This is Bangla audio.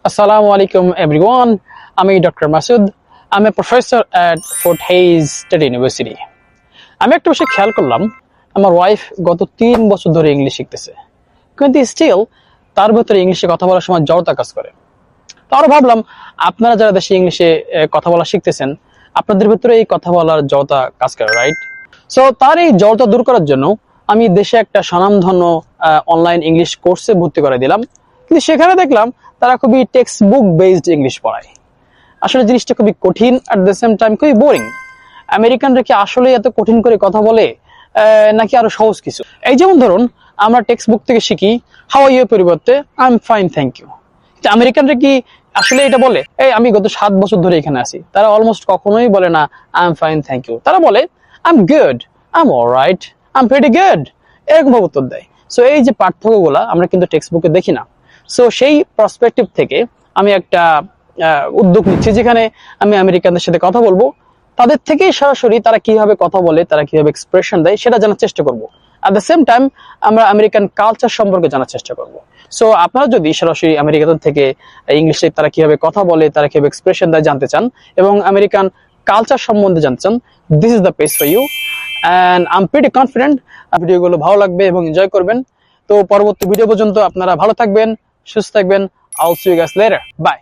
Assalamu alaikum everyone. আমি ডক্টর মাসুদ। আমি professor at Fort Hayes State University. আমি একটা বিষয় খেয়াল করলাম, আমার ওয়াইফ গত 3 বছর ধরে ইংলিশ শিখতেছে, কিন্তু স্টিল তার ভেতরে ইংলিশে কথা বলার সময় জড়তা কাজ করে। তো আরো ভাবলাম, আপনারা যারা দেশে ইংলিশে কথা বলা শিখতেছেন, আপনাদের ভেতরে এই কথা বলার জড়তা কাজ করে, রাইট? সো তার এই জড়তা দূর করার জন্য আমি দেশে একটা স্বনামধন্য অনলাইন ইংলিশ কোর্সে ভর্তি করে দিলাম। কিন্তু সেখানে দেখলাম তারা খুবই টেক্সট বুক বেসড ইংলিশ পড়ায়। আসলে জিনিসটা খুবই কঠিন, অ্যাট দ্য সেম টাইম খুবই বোরিং। আমেরিকানরা কি আসলে এত কঠিন করে কথা বলে, নাকি আরো সহজ কিছু? এই যেমন ধরুন, আমরা টেক্সট বুক থেকে শিখি হাউ আর ইউ পরিবর্তে I am fine thank you. আমেরিকানরা কি আসলে এটা বলে? আমি গত 7 বছর ধরে এখানে আছি, তারা অলমোস্ট কখনোই বলে না I am fine thank you. তারা বলে I am good, I am alright, I am pretty good, এরকম ভাবে উত্তর দেয়। সো এই যে পার্থক্যগুলা আমরা কিন্তু টেক্সট বুকে দেখি না। সো সেই পার্সপেক্টিভ থেকে আমি একটা উদ্যোগ নিচ্ছি, যেখানে আমি আমেরিকানদের সাথে কথা বলবো, তাদের থেকেই সরাসরি তারা কিভাবে কথা বলে, তারা কিভাবে এক্সপ্রেশন দেয় সেটা জানার চেষ্টা করব। অ্যাট দ্য সেম টাইম আমরা আমেরিকান কালচার সম্পর্কে জানার চেষ্টা করব। সো আপনারা যদি সরাসরি আমেরিকান থেকে ইংলিশে তারা কিভাবে কথা বলে, তারা কিভাবে এক্সপ্রেশন দেয় জানতে চান, এবং আমেরিকান কালচার সম্বন্ধে জানতে চান, this is the page for you. And I am pretty confident ভিডিওগুলো ভালো লাগবে এবং এনজয় করবেন। তো পরবর্তী ভিডিও পর্যন্ত আপনারা ভালো থাকবেন, সুস্থ থাকবেন। I will see you guys later. By.